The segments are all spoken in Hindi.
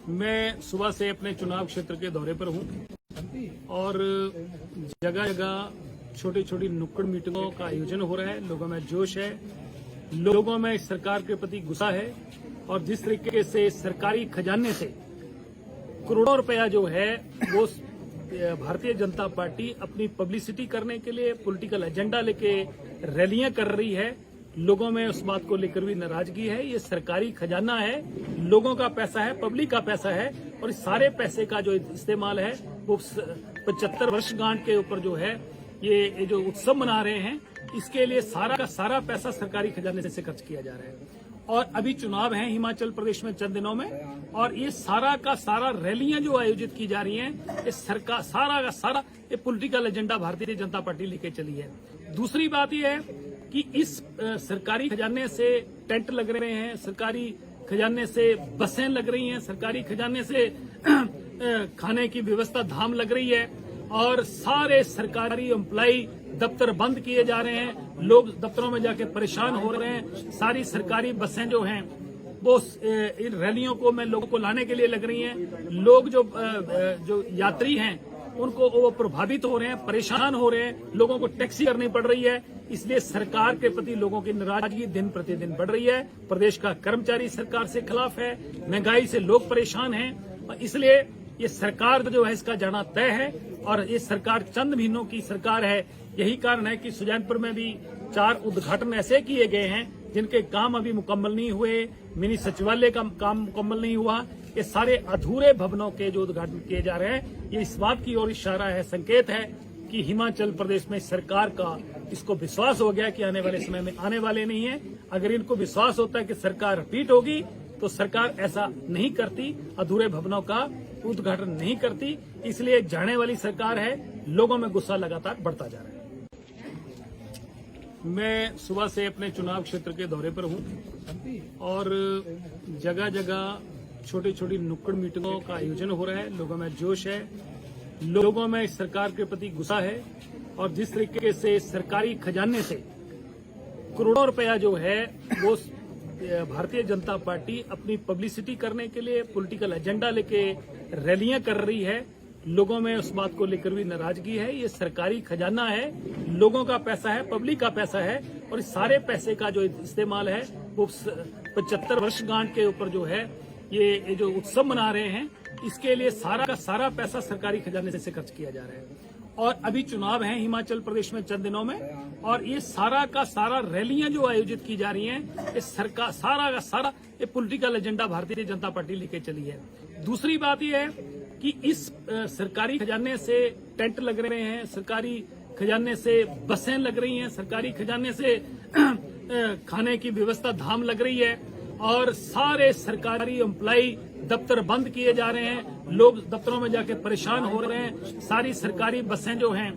मैं सुबह से अपने चुनाव क्षेत्र के दौरे पर हूं और जगह जगह छोटी छोटी नुक्कड़ मीटिंगों का आयोजन हो रहा है। लोगों में जोश है, लोगों में सरकार के प्रति गुस्सा है और जिस तरीके से सरकारी खजाने से करोड़ों रुपया जो है वो भारतीय जनता पार्टी अपनी पब्लिसिटी करने के लिए पॉलिटिकल एजेंडा लेके रैलियां कर रही है। लोगों में उस बात को लेकर भी नाराजगी है। ये सरकारी खजाना है, लोगों का पैसा है, पब्लिक का पैसा है और इस सारे पैसे का जो इस्तेमाल है वो 75 वर्षगांठ के ऊपर जो है ये जो उत्सव मना रहे हैं, इसके लिए सारा का सारा पैसा सरकारी खजाने से खर्च किया जा रहा है। और अभी चुनाव है हिमाचल प्रदेश में चंद दिनों में और ये सारा का सारा रैलियां जो आयोजित की जा रही हैं, ये सरकार सारा का सारा ये political agenda Bharatiya Janata party लेके चली है। दूसरी बात ये है कि इस सरकारी खजाने से टेंट लग रहे हैं, सरकारी खजाने से बसें लग रही हैं, सरकारी खजाने से खाने की व्यवस्था धाम लग रही है और सारे सरकारी एम्प्लॉय दफ्तर बंद किए जा रहे हैं। लोग दफ्तरों में जाके परेशान हो रहे हैं। सारी सरकारी बसें जो हैं वो इन रैलियों को में लोगों को लाने के लिए लग रही हैं। लोग जो यात्री हैं उनको वो प्रभावित हो रहे हैं, परेशान हो रहे हैं, लोगों को टैक्सी करनी पड़ रही है। इसलिए सरकार के प्रति लोगों की नाराजगी दिन प्रतिदिन बढ़ रही है। प्रदेश का कर्मचारी सरकार से खिलाफ है, महंगाई से लोग परेशान हैं और इसलिए ये सरकार जो है इसका जाना तय है और ये सरकार चंद महीनों की सरकार है। यही कारण है कि सुजानपुर में भी 4 उद्घाटन ऐसे किए गए हैं जिनके काम अभी मुकम्मल नहीं हुए। मिनी सचिवालय का काम मुकम्मल नहीं हुआ। ये सारे अधूरे भवनों के जो उद्घाटन किए जा रहे हैं, ये इस बात की ओर इशारा है, संकेत है कि हिमाचल प्रदेश में सरकार का इसको विश्वास हो गया कि आने वाले समय में आने वाले नहीं है। अगर इनको विश्वास होता है कि सरकार रिपीट होगी तो सरकार ऐसा नहीं करती, अधूरे भवनों का उद्घाटन नहीं करती। इसलिए जाने वाली सरकार है, लोगों में गुस्सा लगातार बढ़ता जा रहा है। मैं सुबह से अपने चुनाव क्षेत्र के दौरे पर हूं और जगह जगह छोटी छोटी नुक्कड़ मीटिंगों का आयोजन हो रहा है। लोगों में जोश है, लोगों में सरकार के प्रति गुस्सा है और जिस तरीके से सरकारी खजाने से करोड़ों रुपया जो है वो भारतीय जनता पार्टी अपनी पब्लिसिटी करने के लिए पॉलिटिकल एजेंडा लेके रैलियां कर रही है। लोगों में उस बात को लेकर भी नाराजगी है। ये सरकारी खजाना है, लोगों का पैसा है, पब्लिक का पैसा है और इस सारे पैसे का जो इस्तेमाल है वो 75 वर्षगांठ के ऊपर जो है ये जो उत्सव मना रहे हैं, इसके लिए सारा का सारा पैसा सरकारी खजाने से खर्च किया जा रहा है। और अभी चुनाव है हिमाचल प्रदेश में चंद दिनों में और ये सारा का सारा रैलियां जो आयोजित की जा रही हैं, ये सरकार सारा का सारा ये political agenda Bharatiya Janata party लेके चली है। दूसरी बात ये है कि इस सरकारी खजाने से टेंट लग रहे हैं, सरकारी खजाने से बसें लग रही हैं, सरकारी खजाने से खाने की व्यवस्था धाम लग रही है और सारे सरकारी एम्प्लॉय दफ्तर बंद किए जा रहे हैं। लोग दफ्तरों में जाके परेशान हो रहे हैं। सारी सरकारी बसें जो हैं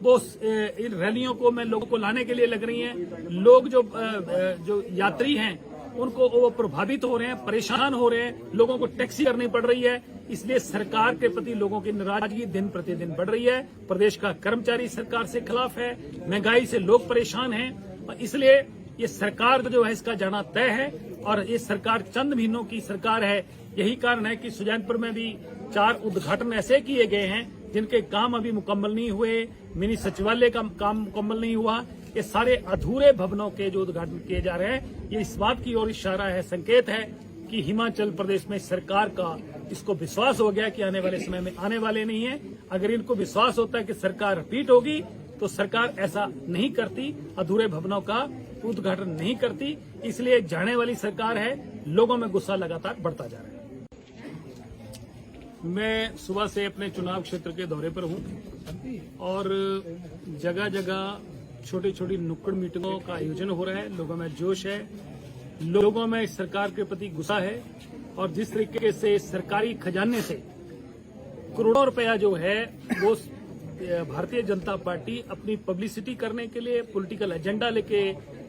वो इन रैलियों को में लोगों को लाने के लिए लग रही हैं। लोग जो यात्री हैं उनको वो प्रभावित हो रहे हैं, परेशान हो रहे हैं, लोगों को टैक्सी करनी पड़ रही है। इसलिए सरकार के प्रति लोगों की नाराजगी दिन प्रतिदिन बढ़ रही है। प्रदेश का कर्मचारी सरकार से खिलाफ है, महंगाई से लोग परेशान हैं और इसलिए ये सरकार जो है इसका जाना तय है और ये सरकार चंद महीनों की सरकार है। यही कारण है कि सुजानपुर में भी 4 उद्घाटन ऐसे किए गए हैं जिनके काम अभी मुकम्मल नहीं हुए। मिनी सचिवालय का काम मुकम्मल नहीं हुआ। ये सारे अधूरे भवनों के जो उद्घाटन किए जा रहे हैं, ये इस बात की ओर इशारा है, संकेत है कि हिमाचल प्रदेश में सरकार का इसको विश्वास हो गया कि आने वाले समय में आने वाले नहीं है। अगर इनको विश्वास होता है कि सरकार रिपीट होगी तो सरकार ऐसा नहीं करती, अधूरे भवनों का उद्घाटन नहीं करती। इसलिए जाने वाली सरकार है, लोगों में गुस्सा लगातार बढ़ता जा रहा है। मैं सुबह से अपने चुनाव क्षेत्र के दौरे पर हूं और जगह जगह छोटी छोटी नुक्कड़ मीटिंगों का आयोजन हो रहा है। लोगों में जोश है, लोगों में सरकार के प्रति गुस्सा है और जिस तरीके से सरकारी खजाने से करोड़ों रुपया जो है वो भारतीय जनता पार्टी अपनी पब्लिसिटी करने के लिए पॉलिटिकल एजेंडा लेके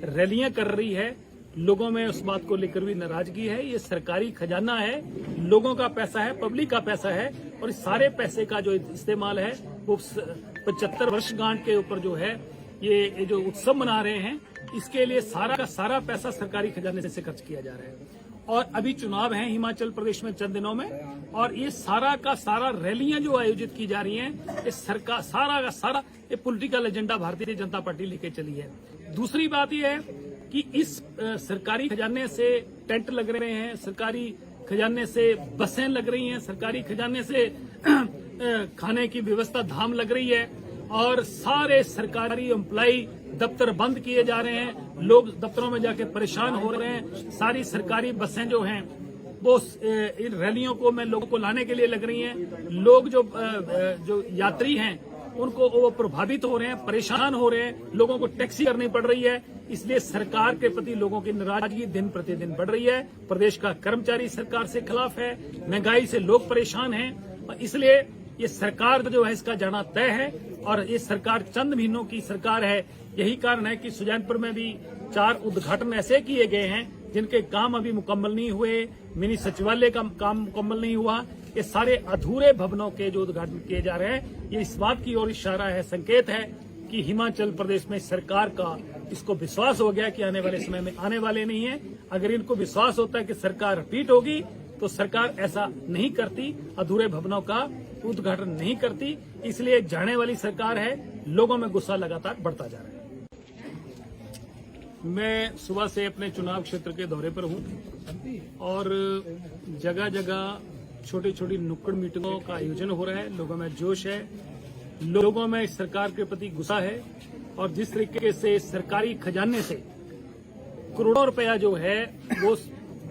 रैलियां कर रही है। लोगों में उस बात को लेकर भी नाराजगी है। ये सरकारी खजाना है, लोगों का पैसा है, पब्लिक का पैसा है और इस सारे पैसे का जो इस्तेमाल है वो 75 वर्षगांठ के ऊपर जो है ये जो उत्सव मना रहे हैं, इसके लिए सारा का सारा पैसा सरकारी खजाने से खर्च किया जा रहा है। और अभी चुनाव हैं हिमाचल प्रदेश में चंद दिनों में, और ये सारा का सारा रैलियां जो आयोजित की जा रही हैं, ये सरकार सारा का सारा ये political agenda Bharatiya Janata party लेके चली है। दूसरी बात यह है कि इस सरकारी खजाने से टेंट लग रहे हैं, सरकारी खजाने से बसें लग रही हैं, सरकारी खजाने से खाने की व्यवस्था धाम लग रही है, और सारे सरकारी एम्प्लॉय दफ्तर बंद किए जा रहे हैं, लोग दफ्तरों में जाके परेशान हो रहे हैं। सारी सरकारी बसें जो हैं वो इन रैलियों को में लोगों को लाने के लिए लग रही हैं। लोग जो यात्री हैं उनको वो प्रभावित हो रहे हैं, परेशान हो रहे हैं, लोगों को टैक्सी करनी पड़ रही है। इसलिए सरकार के प्रति लोगों की नाराजगी दिन प्रतिदिन बढ़ रही है। प्रदेश का कर्मचारी सरकार से खिलाफ है, महंगाई से लोग परेशान हैं, और इसलिए ये सरकार जो है इसका जाना तय है। और ये सरकार चंद महीनों की सरकार है। यही कारण है कि सुजानपुर में भी 4 उद्घाटन ऐसे किए गए हैं जिनके काम अभी मुकम्मल नहीं हुए। मिनी सचिवालय का काम मुकम्मल नहीं हुआ। ये सारे अधूरे भवनों के जो उद्घाटन किए जा रहे हैं, ये इस बात की ओर इशारा है, संकेत है कि हिमाचल प्रदेश में सरकार का इसको विश्वास हो गया कि आने वाले समय में आने वाले नहीं है। अगर इनको विश्वास होता है कि सरकार रिपीट होगी तो सरकार ऐसा नहीं करती, अधूरे भवनों का उद्घाटन नहीं करती। इसलिए जाने वाली सरकार है, लोगों में गुस्सा लगातार बढ़ता जा रहा है। मैं सुबह से अपने चुनाव क्षेत्र के दौरे पर हूं, और जगह जगह छोटी छोटी नुक्कड़ मीटिंगों का आयोजन हो रहा है। लोगों में जोश है, लोगों में सरकार के प्रति गुस्सा है, और जिस तरीके से सरकारी खजाने से करोड़ों रुपया जो है वो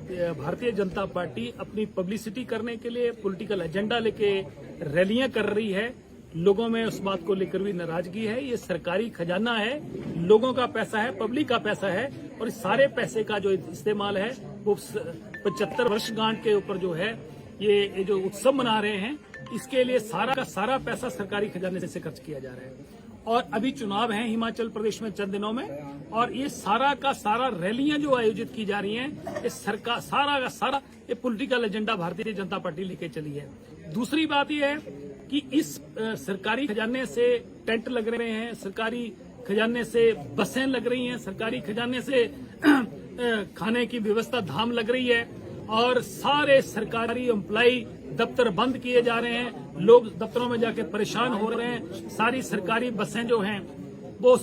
भारतीय जनता पार्टी अपनी पब्लिसिटी करने के लिए पॉलिटिकल एजेंडा लेके रैलियां कर रही है, लोगों में उस बात को लेकर भी नाराजगी है। ये सरकारी खजाना है, लोगों का पैसा है, पब्लिक का पैसा है, और इस सारे पैसे का जो इस्तेमाल है वो 75 वर्षगांठ के ऊपर जो है ये जो उत्सव मना रहे हैं, इसके लिए सारा का सारा पैसा सरकारी खजाने से खर्च किया जा रहा है। और अभी चुनाव हैं हिमाचल प्रदेश में चंद दिनों में, और ये सारा का सारा रैलियां जो आयोजित की जा रही हैं, ये सरकार सारा का सारा ये political agenda Bharatiya Janata party लेके चली है। दूसरी बात यह है कि इस सरकारी खजाने से टेंट लग रहे हैं, सरकारी खजाने से बसें लग रही हैं, सरकारी खजाने से खाने की व्यवस्था धाम लग रही है, और सारे सरकारी एम्प्लॉय दफ्तर बंद किए जा रहे हैं, लोग दफ्तरों में जाके परेशान हो रहे हैं। सारी सरकारी बसें जो हैं वो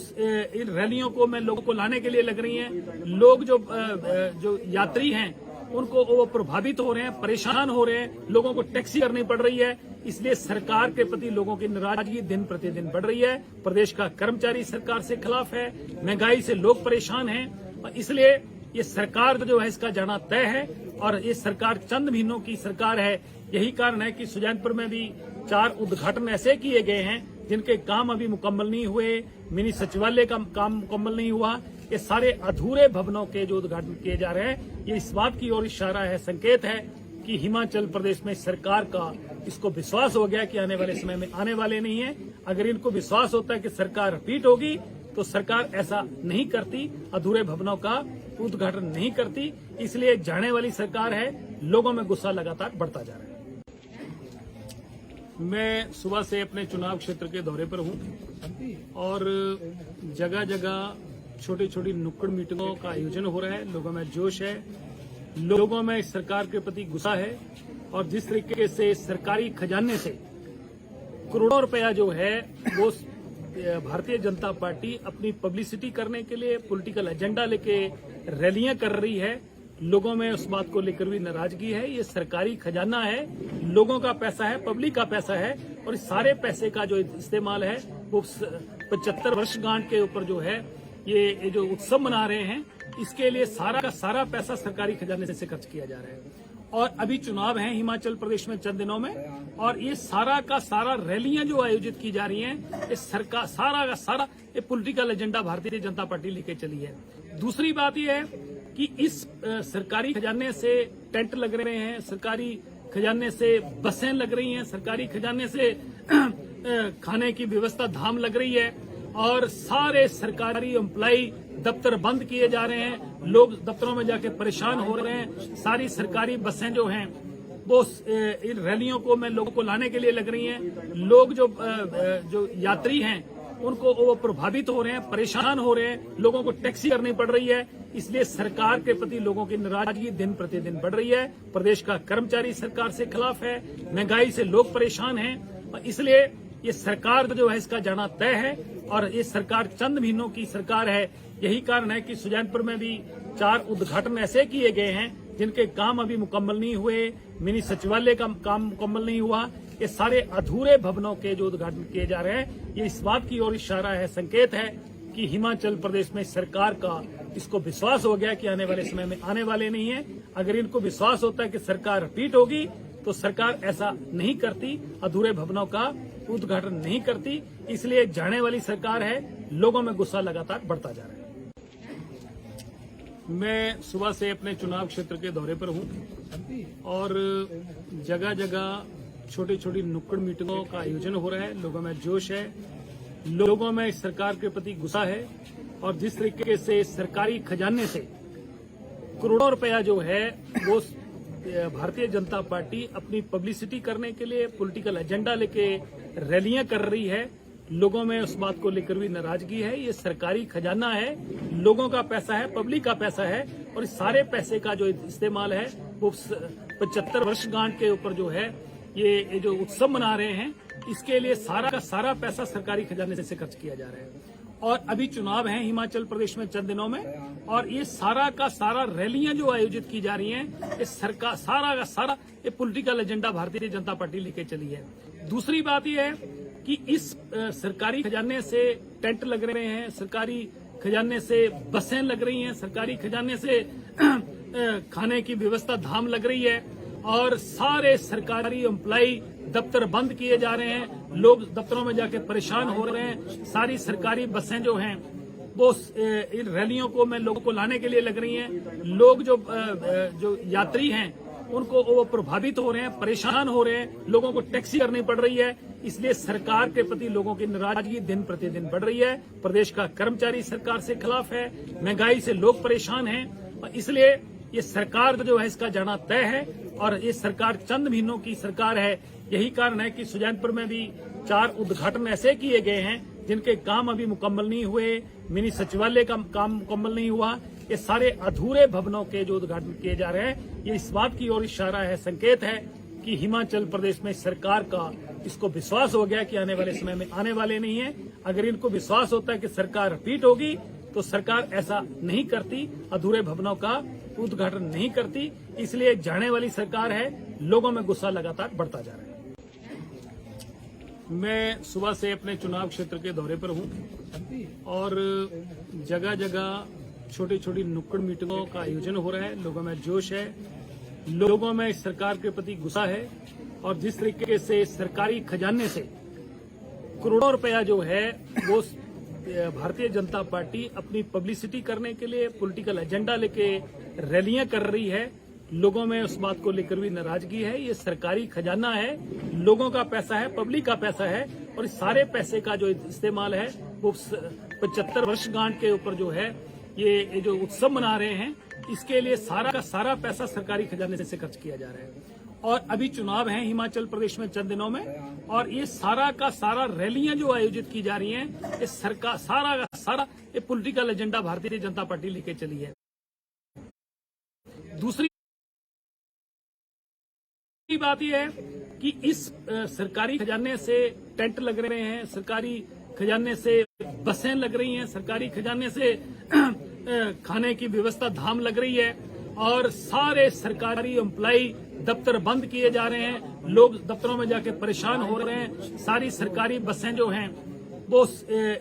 इन रैलियों को में लोगों को लाने के लिए लग रही हैं। लोग जो यात्री हैं उनको वो प्रभावित हो रहे हैं, परेशान हो रहे हैं, लोगों को टैक्सी करनी पड़ रही है। इसलिए सरकार के प्रति लोगों की नाराजगी दिन प्रतिदिन बढ़ रही है। प्रदेश का कर्मचारी सरकार से खिलाफ है, महंगाई से लोग परेशान हैं, और इसलिए ये सरकार जो है इसका जाना तय है। और ये सरकार चंद महीनों की सरकार है। यही कारण है कि सुजानपुर में भी 4 उद्घाटन ऐसे किए गए हैं जिनके काम अभी मुकम्मल नहीं हुए। मिनी सचिवालय का काम मुकम्मल नहीं हुआ। ये सारे अधूरे भवनों के जो उद्घाटन किए जा रहे हैं, ये इस बात की ओर इशारा है, संकेत है कि हिमाचल प्रदेश में सरकार का इसको विश्वास हो गया कि आने वाले समय में आने वाले नहीं है। अगर इनको विश्वास होता है कि सरकार रिपीट होगी तो सरकार ऐसा नहीं करती, अधूरे भवनों का उद्घाटन नहीं करती। इसलिए जाने वाली सरकार है, लोगों में गुस्सा लगातार बढ़ता जा रहा है। मैं सुबह से अपने चुनाव क्षेत्र के दौरे पर हूं, और जगह जगह छोटी छोटी नुक्कड़ मीटिंगों का आयोजन हो रहा है। लोगों में जोश है, लोगों में सरकार के प्रति गुस्सा है, और जिस तरीके से सरकारी खजाने से करोड़ों रुपया जो है वो भारतीय जनता पार्टी अपनी पब्लिसिटी करने के लिए पॉलिटिकल एजेंडा लेके रैलियां कर रही है, लोगों में उस बात को लेकर भी नाराजगी है। ये सरकारी खजाना है, लोगों का पैसा है, पब्लिक का पैसा है, और इस सारे पैसे का जो इस्तेमाल है वो 75 वर्षगांठ के ऊपर जो है ये जो उत्सव मना रहे हैं, इसके लिए सारा का सारा पैसा सरकारी खजाने से खर्च किया जा रहा है। और अभी चुनाव हैं हिमाचल प्रदेश में चंद दिनों में, और ये सारा का सारा रैलियां जो आयोजित की जा रही हैं, ये सरकार सारा का सारा ये political agenda Bharatiya Janata party लेके चली है। दूसरी बात यह है कि इस सरकारी खजाने से टेंट लग रहे हैं, सरकारी खजाने से बसें लग रही हैं, सरकारी खजाने से खाने की व्यवस्था धाम लग रही है, और सारे सरकारी एम्प्लॉय दफ्तर बंद किए जा रहे हैं, लोग दफ्तरों में जाके परेशान हो रहे हैं। सारी सरकारी बसें जो हैं वो इन रैलियों को में लोगों को लाने के लिए लग रही हैं। लोग जो यात्री हैं उनको वो प्रभावित हो रहे हैं, परेशान हो रहे हैं, लोगों को टैक्सी करनी पड़ रही है। इसलिए सरकार के प्रति लोगों की नाराजगी दिन प्रतिदिन बढ़ रही है। प्रदेश का कर्मचारी सरकार से खिलाफ है, महंगाई से लोग परेशान हैं और इसलिए ये सरकार जो है इसका जाना तय है। और ये सरकार चंद महीनों की सरकार है। यही कारण है कि सुजानपुर में भी 4 उद्घाटन ऐसे किए गए हैं जिनके काम अभी मुकम्मल नहीं हुए। मिनी सचिवालय का काम मुकम्मल नहीं हुआ। ये सारे अधूरे भवनों के जो उद्घाटन किए जा रहे हैं, ये इस बात की ओर इशारा है, संकेत है कि हिमाचल प्रदेश में सरकार का इसको विश्वास हो गया कि आने वाले समय में आने वाले नहीं है। अगर इनको विश्वास होता है कि सरकार रिपीट होगी तो सरकार ऐसा नहीं करती, अधूरे भवनों का उद्घाटन नहीं करती। इसलिए जाने वाली सरकार है। लोगों में गुस्सा लगातार बढ़ता जा रहा है। मैं सुबह से अपने चुनाव क्षेत्र के दौरे पर हूं और जगह जगह छोटी छोटी नुक्कड़ मीटिंगों का आयोजन हो रहा है। लोगों में जोश है, लोगों में सरकार के प्रति गुस्सा है और जिस तरीके से सरकारी खजाने से करोड़ों रुपया जो है वो भारतीय जनता पार्टी अपनी पब्लिसिटी करने के लिए पॉलिटिकल एजेंडा लेके रैलियां कर रही है, लोगों में उस बात को लेकर भी नाराजगी है। ये सरकारी खजाना है, लोगों का पैसा है, पब्लिक का पैसा है और इस सारे पैसे का जो इस्तेमाल है वो 75 वर्षगांठ के ऊपर जो है ये जो उत्सव मना रहे हैं, इसके लिए सारा का सारा पैसा सरकारी खजाने से खर्च किया जा रहा है। और अभी चुनाव है हिमाचल प्रदेश में चंद दिनों में और ये सारा का सारा रैलियां जो आयोजित की जा रही हैं, ये सरकार सारा का सारा ये political agenda Bharatiya Janata party लेके चली है। दूसरी बात यह है कि इस सरकारी खजाने से टेंट लग रहे हैं, सरकारी खजाने से बसें लग रही हैं, सरकारी खजाने से खाने की व्यवस्था धाम लग रही है और सारे सरकारी एम्प्लॉय दफ्तर बंद किए जा रहे हैं। लोग दफ्तरों में जाके परेशान हो रहे हैं। सारी सरकारी बसें जो हैं वो इन रैलियों को में लोगों को लाने के लिए लग रही हैं। लोग जो यात्री हैं उनको वो प्रभावित हो रहे हैं, परेशान हो रहे हैं, लोगों को टैक्सी करनी पड़ रही है। इसलिए सरकार के प्रति लोगों की नाराजगी दिन प्रतिदिन बढ़ रही है। प्रदेश का कर्मचारी सरकार से खिलाफ है, महंगाई से लोग परेशान हैं और इसलिए ये सरकार जो है इसका जाना तय है और ये सरकार चंद महीनों की सरकार है। यही कारण है कि सुजानपुर में भी 4 उद्घाटन ऐसे किए गए हैं जिनके काम अभी मुकम्मल नहीं हुए। मिनी सचिवालय का काम मुकम्मल नहीं हुआ। ये सारे अधूरे भवनों के जो उद्घाटन किए जा रहे हैं, ये इस बात की ओर इशारा है, संकेत है कि हिमाचल प्रदेश में सरकार का इसको विश्वास हो गया कि आने वाले समय में आने वाले नहीं है। अगर इनको विश्वास होता है कि सरकार रिपीट होगी तो सरकार ऐसा नहीं करती, अधूरे भवनों का उद्घाटन नहीं करती। इसलिए जाने वाली सरकार है। लोगों में गुस्सा लगातार बढ़ता जा रहा है। मैं सुबह से अपने चुनाव क्षेत्र के दौरे पर हूं और जगह जगह छोटी छोटी नुक्कड़ मीटिंगों का आयोजन हो रहा है। लोगों में जोश है, लोगों में सरकार के प्रति गुस्सा है और जिस तरीके से सरकारी खजाने से करोड़ों रुपया जो है वो भारतीय जनता पार्टी अपनी पब्लिसिटी करने के लिए पॉलिटिकल एजेंडा लेके रैलियां कर रही है, लोगों में उस बात को लेकर भी नाराजगी है। ये सरकारी खजाना है, लोगों का पैसा है, पब्लिक का पैसा है और इस सारे पैसे का जो इस्तेमाल है वो 75 वर्षगांठ के ऊपर जो है ये जो उत्सव मना रहे हैं, इसके लिए सारा का सारा पैसा सरकारी खजाने से खर्च किया जा रहा है। और अभी चुनाव है हिमाचल प्रदेश में चंद दिनों में और ये सारा का सारा रैलियां जो आयोजित की जा रही हैं, ये सरकार सारा का सारा ये political agenda Bharatiya Janata party लेके चली है। दूसरी बात यह है कि इस सरकारी खजाने से टेंट लग रहे हैं, सरकारी खजाने से बसें लग रही हैं, सरकारी खजाने से खाने की व्यवस्था धाम लग रही है और सारे सरकारी एम्प्लॉय दफ्तर बंद किए जा रहे हैं। लोग दफ्तरों में जाके परेशान हो रहे हैं। सारी सरकारी बसें जो हैं वो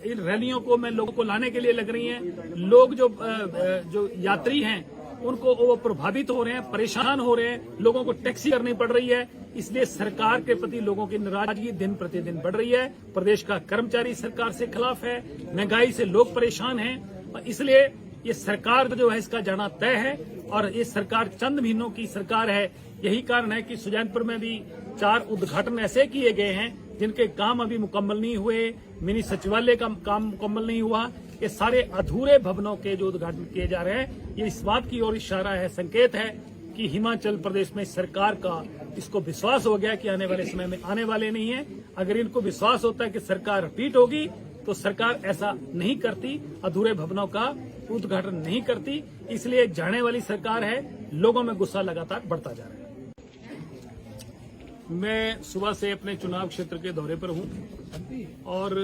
इन रैलियों को में लोगों को लाने के लिए लग रही हैं। लोग जो यात्री हैं उनको वो प्रभावित हो रहे हैं, परेशान हो रहे हैं, लोगों को टैक्सी करनी पड़ रही है। इसलिए सरकार के प्रति लोगों की नाराजगी दिन प्रतिदिन बढ़ रही है। प्रदेश का कर्मचारी सरकार से खिलाफ है, महंगाई से लोग परेशान हैं और इसलिए ये सरकार जो है इसका जाना तय है और ये सरकार चंद महीनों की सरकार है। यही कारण है कि सुजानपुर में भी 4 उद्घाटन ऐसे किए गए हैं जिनके काम अभी मुकम्मल नहीं हुए। मिनी सचिवालय का काम मुकम्मल नहीं हुआ। ये सारे अधूरे भवनों के जो उद्घाटन किए जा रहे हैं, ये इस बात की ओर इशारा है, संकेत है कि हिमाचल प्रदेश में सरकार का इसको विश्वास हो गया कि आने वाले समय में आने वाले नहीं है। अगर इनको विश्वास होता है कि सरकार रिपीट होगी तो सरकार ऐसा नहीं करती, अधूरे भवनों का उद्घाटन नहीं करती। इसलिए जाने वाली सरकार है, लोगों में गुस्सा लगातार बढ़ता जा रहा है। मैं सुबह से अपने चुनाव क्षेत्र के दौरे पर हूं और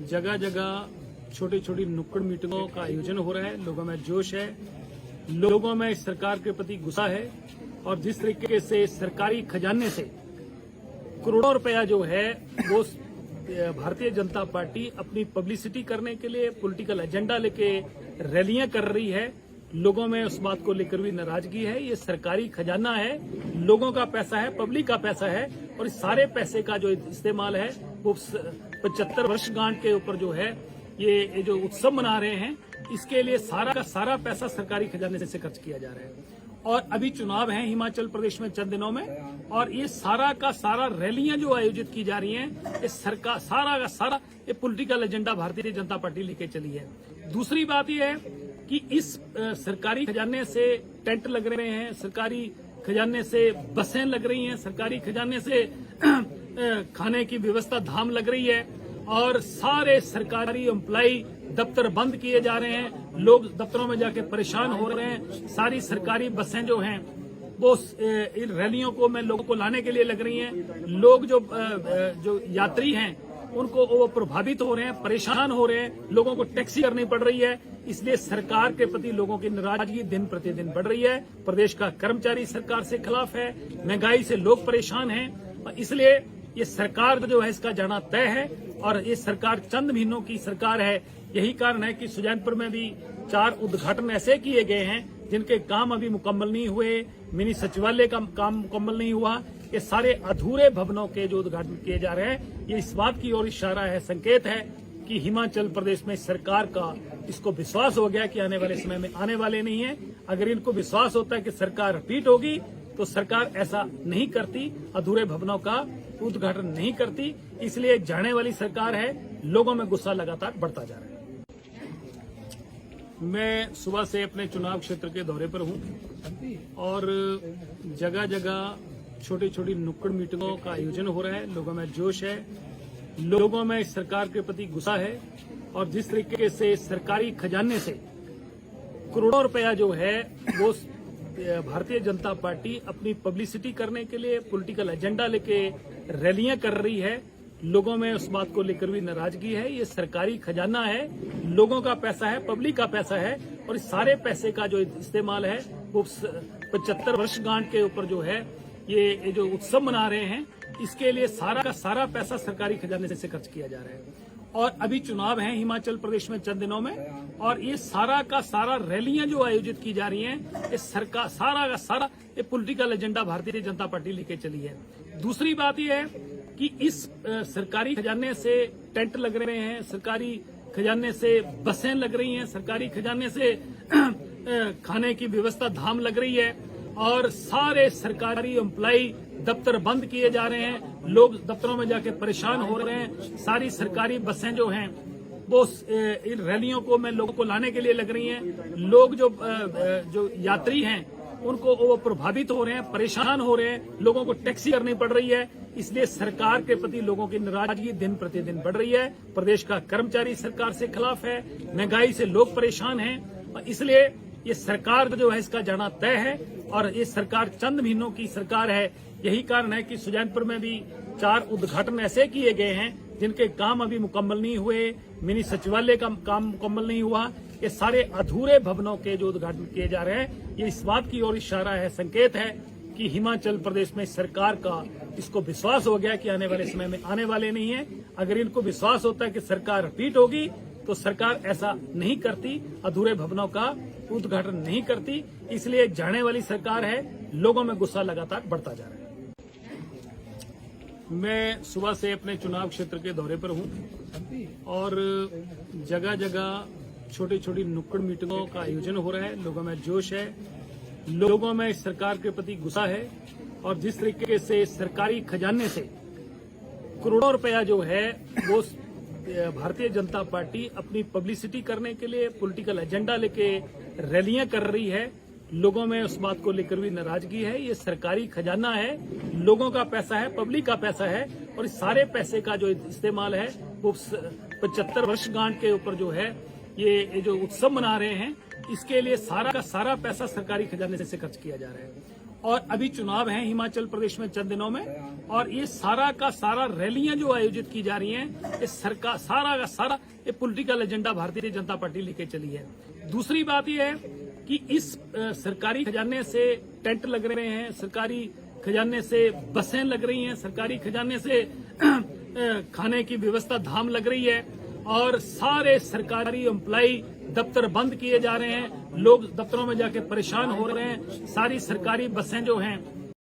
जगह जगह छोटी छोटी नुक्कड़ मीटिंगों का आयोजन हो रहा है। लोगों में जोश है, लोगों में सरकार के प्रति गुस्सा है और जिस तरीके से सरकारी खजाने से करोड़ों रुपया जो है वो भारतीय जनता पार्टी अपनी पब्लिसिटी करने के लिए पॉलिटिकल एजेंडा लेके रैलियां कर रही है। लोगों में उस बात को लेकर भी नाराजगी है। ये सरकारी खजाना है, लोगों का पैसा है, पब्लिक का पैसा है और इस सारे पैसे का जो इस्तेमाल है वो 75 वर्षगांठ के ऊपर जो है ये जो उत्सव मना रहे हैं, इसके लिए सारा का सारा पैसा सरकारी खजाने से खर्च किया जा रहा है। और अभी चुनाव है हिमाचल प्रदेश में चंद दिनों में, और ये सारा का सारा रैलियां जो आयोजित की जा रही हैं, ये सरकार सारा का सारा ये political agenda Bharatiya Janata party लेके चली है। दूसरी बात यह है कि इस सरकारी खजाने से टेंट लग रहे हैं, सरकारी खजाने से बसें लग रही हैं, सरकारी खजाने से खाने की व्यवस्था धाम लग रही है और सारे सरकारी एम्प्लॉय दफ्तर बंद किए जा रहे हैं। लोग दफ्तरों में जाके परेशान हो रहे हैं। सारी सरकारी बसें जो हैं वो इन रैलियों को में लोगों को लाने के लिए लग रही हैं। लोग जो यात्री हैं उनको वो प्रभावित हो रहे हैं, परेशान हो रहे हैं, लोगों को टैक्सी करनी पड़ रही है। इसलिए सरकार के प्रति लोगों की नाराजगी दिन प्रतिदिन बढ़ रही है। प्रदेश का कर्मचारी सरकार से खिलाफ है, महंगाई से लोग परेशान हैं, इसलिए ये सरकार जो है इसका जाना तय है और ये सरकार चंद महीनों की सरकार है। यही कारण है कि सुजानपुर में भी 4 उद्घाटन ऐसे किए गए हैं जिनके काम अभी मुकम्मल नहीं हुए। मिनी सचिवालय का काम मुकम्मल नहीं हुआ। ये सारे अधूरे भवनों के जो उद्घाटन किए जा रहे हैं, ये इस बात की ओर इशारा है, संकेत है कि हिमाचल प्रदेश में सरकार का इसको विश्वास हो गया कि आने वाले समय में आने वाले नहीं है। अगर इनको विश्वास होता है कि सरकार रिपीट होगी तो सरकार ऐसा नहीं करती, अधूरे भवनों का उद्घाटन नहीं करती। इसलिए जाने वाली सरकार है, लोगों में गुस्सा लगातार बढ़ता जा रहा है। मैं सुबह से अपने चुनाव क्षेत्र के दौरे पर हूं और जगह जगह छोटी छोटी नुक्कड़ मीटिंगों का आयोजन हो रहा है। लोगों में जोश है, लोगों में सरकार के प्रति गुस्सा है और जिस तरीके से सरकारी खजाने से करोड़ों रुपया जो है वो भारतीय जनता पार्टी अपनी पब्लिसिटी करने के लिए पॉलिटिकल एजेंडा लेके रैलियां कर रही है। लोगों में उस बात को लेकर भी नाराजगी है। ये सरकारी खजाना है, लोगों का पैसा है, पब्लिक का पैसा है और इस सारे पैसे का जो इस्तेमाल है वो 75 वर्षगांठ के ऊपर जो है ये जो उत्सव मना रहे हैं, इसके लिए सारा का सारा पैसा सरकारी खजाने से खर्च किया जा रहा है। और अभी चुनाव है हिमाचल प्रदेश में चंद दिनों में, और ये सारा का सारा रैलियां जो आयोजित की जा रही हैं, ये सरकार सारा का सारा ये political agenda Bharatiya Janata party लेके चली है। दूसरी बात यह है कि इस सरकारी खजाने से टेंट लग रहे हैं, सरकारी खजाने से बसें लग रही हैं, सरकारी खजाने से खाने की व्यवस्था धाम लग रही है और सारे सरकारी एम्प्लॉय दफ्तर बंद किए जा रहे हैं। लोग दफ्तरों में जाके परेशान हो रहे हैं। सारी सरकारी बसें जो हैं वो इन रैलियों को में लोगों को लाने के लिए लग रही हैं। लोग जो यात्री हैं उनको वो प्रभावित हो रहे हैं, परेशान हो रहे हैं, लोगों को टैक्सी करनी पड़ रही है। इसलिए सरकार के प्रति लोगों की नाराजगी दिन प्रतिदिन बढ़ रही है। प्रदेश का कर्मचारी सरकार से खिलाफ है, महंगाई से लोग परेशान हैं, इसलिए ये सरकार जो है इसका जाना तय है और ये सरकार चंद महीनों की सरकार है। यही कारण है कि सुजानपुर में भी 4 उद्घाटन ऐसे किए गए हैं जिनके काम अभी मुकम्मल नहीं हुए। मिनी सचिवालय का काम मुकम्मल नहीं हुआ। ये सारे अधूरे भवनों के जो उद्घाटन किए जा रहे हैं, ये इस बात की ओर इशारा है, संकेत है कि हिमाचल प्रदेश में सरकार का इसको विश्वास हो गया कि आने वाले समय में आने वाले नहीं है। अगर इनको विश्वास होता है कि सरकार रिपीट होगी तो सरकार ऐसा नहीं करती, अधूरे भवनों का उद्घाटन नहीं करती। इसलिए जाने वाली सरकार है, लोगों में गुस्सा लगातार बढ़ता जा रहा है। मैं सुबह से अपने चुनाव क्षेत्र के दौरे पर हूं और जगह जगह छोटी छोटी नुक्कड़ मीटिंगों का आयोजन हो रहा है। लोगों में जोश है, लोगों में सरकार के प्रति गुस्सा है और जिस तरीके से सरकारी खजाने से करोड़ों रुपया जो है वो भारतीय जनता पार्टी अपनी पब्लिसिटी करने के लिए पॉलिटिकल एजेंडा लेके रैलियां कर रही है। लोगों में उस बात को लेकर भी नाराजगी है। ये सरकारी खजाना है, लोगों का पैसा है, पब्लिक का पैसा है और इस सारे पैसे का जो इस्तेमाल है वो 75 वर्षगांठ के ऊपर जो है ये जो उत्सव मना रहे हैं, इसके लिए सारा का सारा पैसा सरकारी खजाने से खर्च किया जा रहा है। और अभी चुनाव है हिमाचल प्रदेश में चंद दिनों में, और ये सारा का सारा रैलियां जो आयोजित की जा रही हैं, ये सरकार सारा का सारा ये political agenda Bharatiya Janata party लेके चली है। दूसरी बात यह है कि इस सरकारी खजाने से टेंट लग रहे हैं, सरकारी खजाने से बसें लग रही हैं, सरकारी खजाने से खाने की व्यवस्था धाम लग रही है, और सारे सरकारी एम्प्लॉय दफ्तर बंद किए जा रहे हैं, लोग दफ्तरों में जाके परेशान हो रहे हैं। सारी सरकारी बसें जो हैं